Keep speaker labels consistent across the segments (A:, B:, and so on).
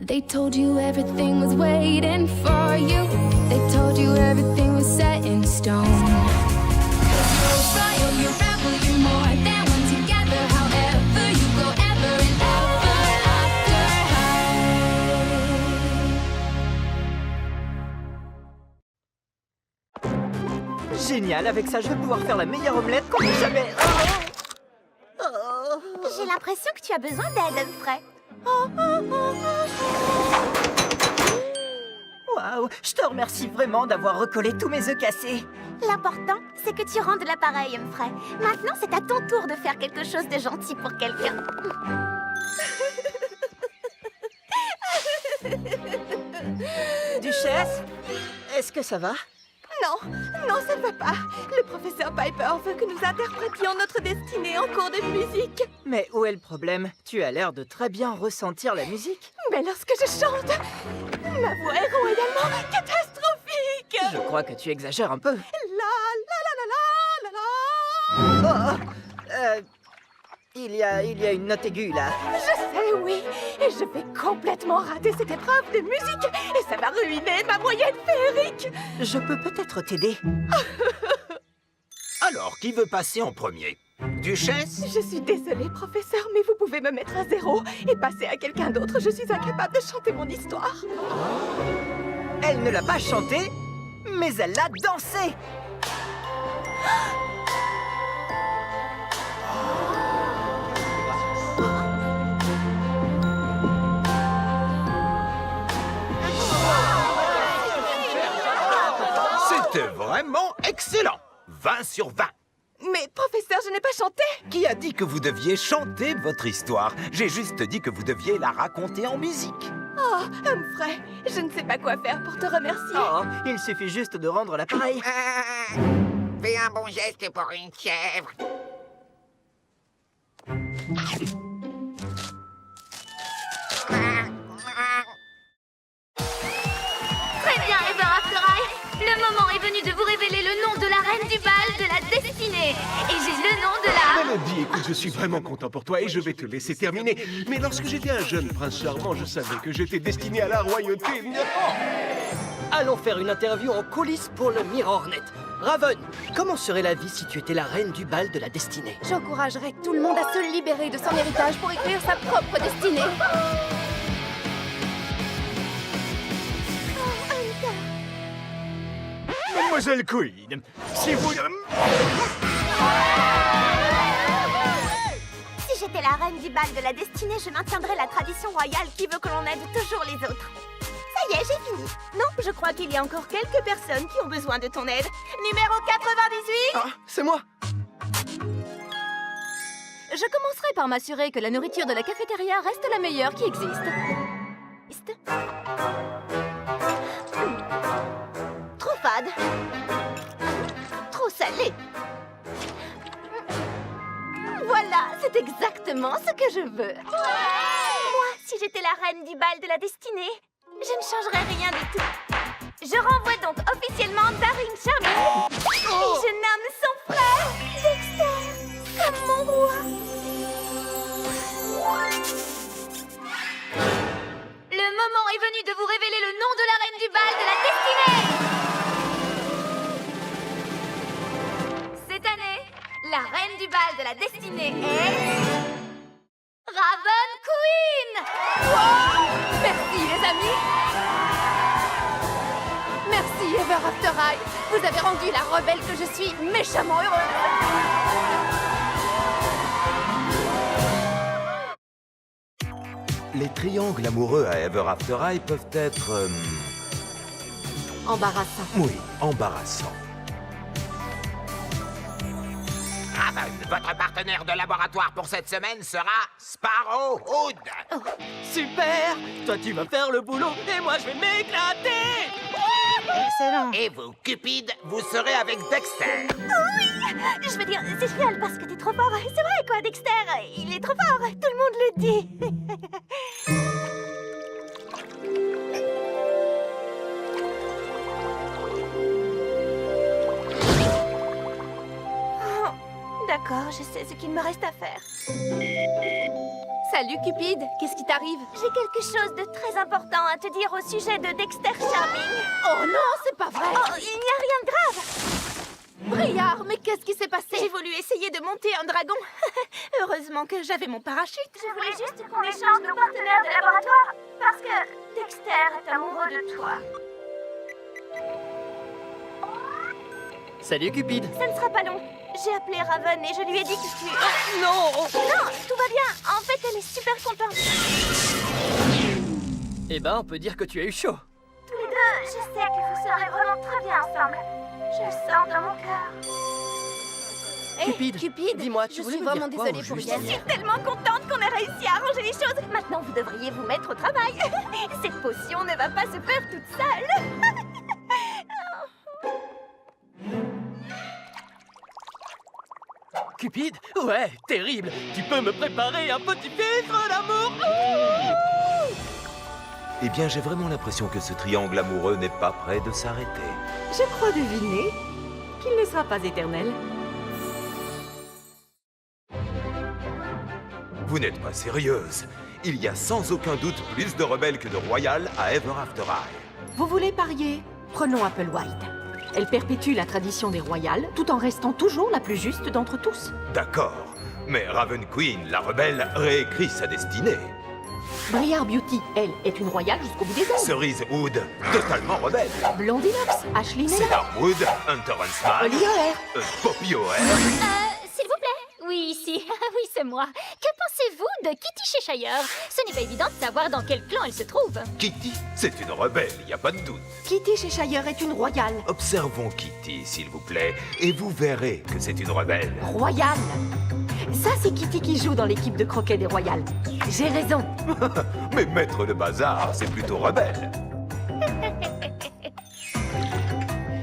A: They told you everything was waiting for you. They told you everything was set in stone. 'Cause you're royal, you're rebel, you're more than one together. However you go, ever and ever after high.
B: Génial, avec ça je vais pouvoir faire la meilleure omelette qu'on ait jamais...
C: J'ai l'impression que tu as besoin d'aide, Humphrey.
B: Waouh, je te remercie vraiment d'avoir recollé tous mes œufs cassés.
C: L'important, c'est que tu rendes l'appareil, Humphrey. Maintenant, c'est à ton tour de faire quelque chose de gentil pour quelqu'un.
B: Duchesse, est-ce que ça va?
D: Non, non, ça ne va pas. Le professeur Piper veut que nous interprétions notre destinée en cours de musique.
B: Mais où est le problème? Tu as l'air de très bien ressentir la musique.
D: Mais lorsque je chante, ma voix est royalement catastrophique.
B: Je crois que tu exagères un peu.
D: La la la la la la.
B: Oh, il y a une note aiguë là.
D: Je sais, oui. Et je vais complètement rater cette épreuve de musique. Et ça va ruiner ma moyenne féerique.
B: Je peux peut-être t'aider.
E: Alors, qui veut passer en premier? Duchesse?
D: Je suis désolée, professeur, mais vous pouvez me mettre à 0 et passer à quelqu'un d'autre. Je suis incapable de chanter mon histoire.
B: Elle ne l'a pas chanté, mais elle l'a dansé.
E: C'était vraiment excellent! 20 sur 20!
D: Mais professeur, je n'ai pas chanté.
E: Qui a dit que vous deviez chanter votre histoire? J'ai juste dit que vous deviez la raconter en musique.
D: Oh, Humphrey, je ne sais pas quoi faire pour te remercier.
B: Oh, il suffit juste de rendre l'appareil.
F: Fais un bon geste pour une chèvre.
C: Très bien, Ever After High. Le moment est venu de vous révéler le nom de la reine du bal de la destinée. Et j'ai le nom de la...
G: Mélodie, écoute, je suis vraiment content pour toi et je vais te laisser terminer. Mais lorsque j'étais un jeune prince charmant, je savais que j'étais destiné à la royauté.
B: Allons faire une interview en coulisses pour le Mirrornet. Raven, comment serait la vie si tu étais la reine du bal de la destinée?
A: J'encouragerais tout le monde à se libérer de son héritage pour écrire sa propre destinée.
G: Mademoiselle Queen, si vous...
C: Si j'étais la reine du bal de la destinée, je maintiendrais la tradition royale qui veut que l'on aide toujours les autres. Ça y est, j'ai fini. Non, je crois qu'il y a encore quelques personnes qui ont besoin de ton aide. Numéro 98.
B: Ah, c'est moi.
A: Je commencerai par m'assurer que la nourriture de la cafétéria reste la meilleure qui existe.
C: Trop fade. Trop salé. Voilà, c'est exactement ce que je veux. Moi, si j'étais la reine du bal de la destinée, je ne changerais rien du tout. Je renvoie donc officiellement Daring Charming et je nomme son frère, Dexter, comme mon roi.
A: Le moment est venu de vous révéler le nom de la reine du bal de la destinée. Cette année, la reine du bal de la destinée est... Raven Queen. Wow! Merci les amis. Merci Ever After High. Vous avez rendu la rebelle que je suis méchamment heureuse.
E: Les triangles amoureux à Ever After High peuvent être...
A: Embarrassant.
E: oui, embarrassants.
F: Raven, votre partenaire de laboratoire pour cette semaine sera Sparrow Hood.
B: Super. Toi, tu vas faire le boulot et moi, je vais m'éclater.
C: Excellent.
F: Et vous, Cupid, vous serez avec Dexter.
C: Je veux dire, c'est génial parce que t'es trop fort. C'est vrai quoi, Dexter, il est trop fort. Tout le monde le dit. D'accord, je sais ce qu'il me reste à faire.
D: Salut Cupid, qu'est-ce qui t'arrive?
C: J'ai quelque chose de très important à te dire au sujet de Dexter Charming.
D: Oh non, c'est pas vrai!
C: Oh, il n'y a rien de grave.
D: Briard, mais qu'est-ce qui s'est passé?
C: J'ai voulu essayer de monter un dragon. Heureusement que j'avais mon parachute. Je voulais juste qu'on échange nos partenaires de laboratoire. Parce que Dexter est amoureux de toi.
B: Salut Cupid.
C: Ça ne sera pas long. J'ai appelé Raven et je lui ai dit que tu...
B: Non!
C: Non, tout va bien. En fait, elle est super contente.
B: Eh ben, on peut dire que tu as eu chaud.
C: Tous les deux, je sais que vous serez vraiment très bien ensemble. Je le sens dans mon cœur.
B: Cupid, dis-moi, tu
D: je
B: voulais
D: suis
B: me
D: vraiment
B: dire quoi,
D: désolée
B: au
D: pour
B: juste?
D: hier.
C: Je suis tellement contente qu'on ait réussi à arranger les choses. Maintenant, vous devriez vous mettre au travail. Cette potion ne va pas se faire toute seule.
B: Cupid? Ouais, terrible. Tu peux me préparer un petit filtre d'amour?
E: Eh bien, j'ai vraiment l'impression que ce triangle amoureux n'est pas prêt de s'arrêter.
H: Je crois deviner qu'il ne sera pas éternel.
E: Vous n'êtes pas sérieuse. Il y a sans aucun doute plus de rebelles que de royales à Ever After High.
H: Vous voulez parier? Prenons Applewhite. Elle perpétue la tradition des royales, tout en restant toujours la plus juste d'entre tous.
E: D'accord, mais Raven Queen, la rebelle, réécrit sa destinée.
H: Briar Beauty, elle, est une royale jusqu'au bout des ongles.
E: Cerise Wood, totalement rebelle.
H: Blondie Knox, Ashley Miller,
E: Cedar Wood, Hunter Huntsman,
H: Holly O'Hare.
E: Poppy O'Hare.
I: S'il vous plaît. Oui, ici. Oui, c'est moi. Que pensez-vous de Kitty Cheshire? Ce n'est pas évident de savoir dans quel clan elle se trouve.
E: Kitty, c'est une rebelle, il n'y a pas de doute.
H: Kitty Cheshire est une royale.
E: Observons Kitty, s'il vous plaît, et vous verrez que c'est une rebelle.
H: Royale. Ça, c'est Kitty qui joue dans l'équipe de croquet des royales. J'ai raison.
E: Mais maître de bazar, c'est plutôt rebelle.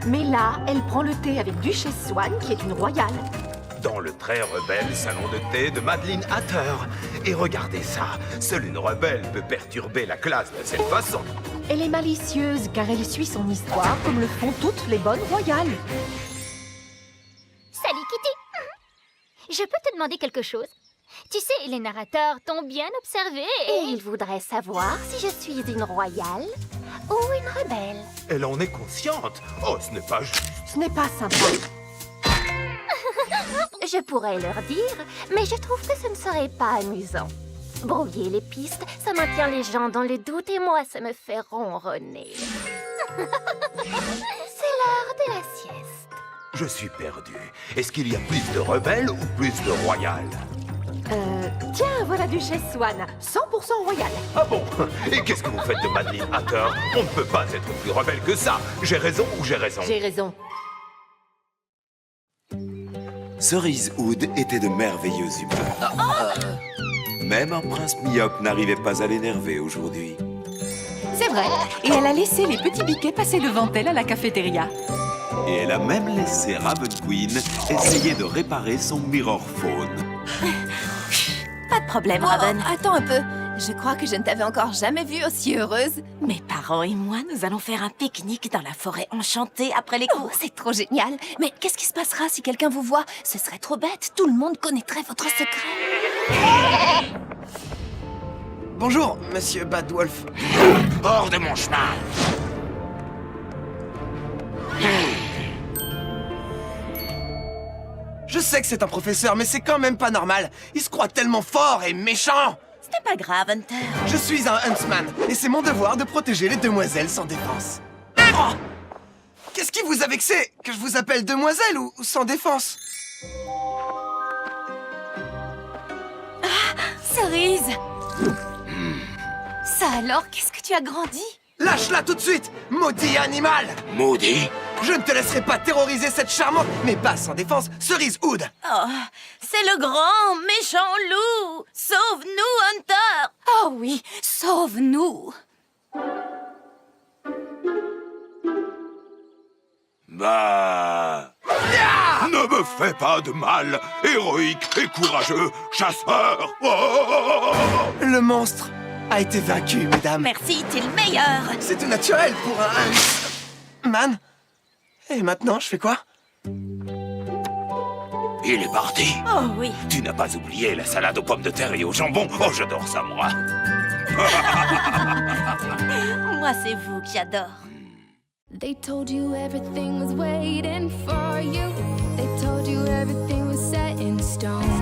H: Mais là, elle prend le thé avec Duchesse Swan, qui est une royale.
E: Dans le très rebelle salon de thé de Madeleine Hatter. Et regardez ça, seule une rebelle peut perturber la classe de cette façon.
H: Elle est malicieuse, car elle suit son histoire comme le font toutes les bonnes royales.
I: Salut, Kitty. Je peux te demander quelque chose? Tu sais, les narrateurs t'ont bien observé
C: Et il voudrait savoir si je suis une royale ou une rebelle.
E: Elle en est consciente. Oh, ce n'est pas juste.
H: Ce n'est pas sympa.
C: Je pourrais leur dire, mais je trouve que ce ne serait pas amusant. Brouiller les pistes, ça maintient les gens dans le doute et moi, ça me fait ronronner. C'est l'heure de la sieste.
E: Je suis perdu. Est-ce qu'il y a plus de rebelles ou plus de royales?
H: Tiens, voilà Duchesse Swan, 100% royale.
E: Ah bon? Et qu'est-ce que vous faites de Madeleine Hatter? On ne peut pas être plus rebelle que ça. J'ai raison ou j'ai raison?
H: J'ai raison.
J: Cerise Wood était de merveilleuse humeur. Même un prince myope n'arrivait pas à l'énerver aujourd'hui.
K: C'est vrai, et elle a laissé les petits biquets passer devant elle à la cafétéria.
J: Et elle a même laissé Raven Queen essayer de réparer son mirror phone.
D: Pas de problème, Raven. Attends un peu. Je crois que je ne t'avais encore jamais vue aussi heureuse. Mes parents et moi, nous allons faire un pique-nique dans la forêt enchantée après les cours. C'est trop génial. Mais qu'est-ce qui se passera si quelqu'un vous voit? Ce serait trop bête. Tout le monde connaîtrait votre secret.
L: Bonjour, monsieur Bad Wolf.
F: Hors de mon chemin.
L: Je sais que c'est un professeur, mais c'est quand même pas normal. Il se croit tellement fort et méchant.
D: Ce n'est pas grave, Hunter.
L: Je suis un huntsman, et c'est mon devoir de protéger les demoiselles sans défense. Oh! Qu'est-ce qui vous a vexé? Que je vous appelle demoiselle ou sans défense?
D: Cerise. Ça alors, qu'est-ce que tu as grandi?
L: Lâche-la tout de suite, maudit animal!
F: Maudit?
L: Je ne te laisserai pas terroriser cette charmante, mais pas sans défense, Cerise Wood.
D: Oh, c'est le grand, méchant loup. Sauve-nous, Hunter. Oh oui, sauve-nous.
E: Bah... Ne me fais pas de mal, héroïque et courageux chasseur. Oh!
L: Le monstre a été vaincu, mesdames.
D: Merci, t'es le meilleur.
L: C'est tout naturel pour un man. Et maintenant, je fais quoi?
E: Il est parti.
D: Oh oui.
E: Tu n'as pas oublié la salade aux pommes de terre et au jambon? Oh, j'adore ça, moi.
D: Moi, c'est vous qui adore.
A: They told you everything was waiting for you. They told you everything was set in stone.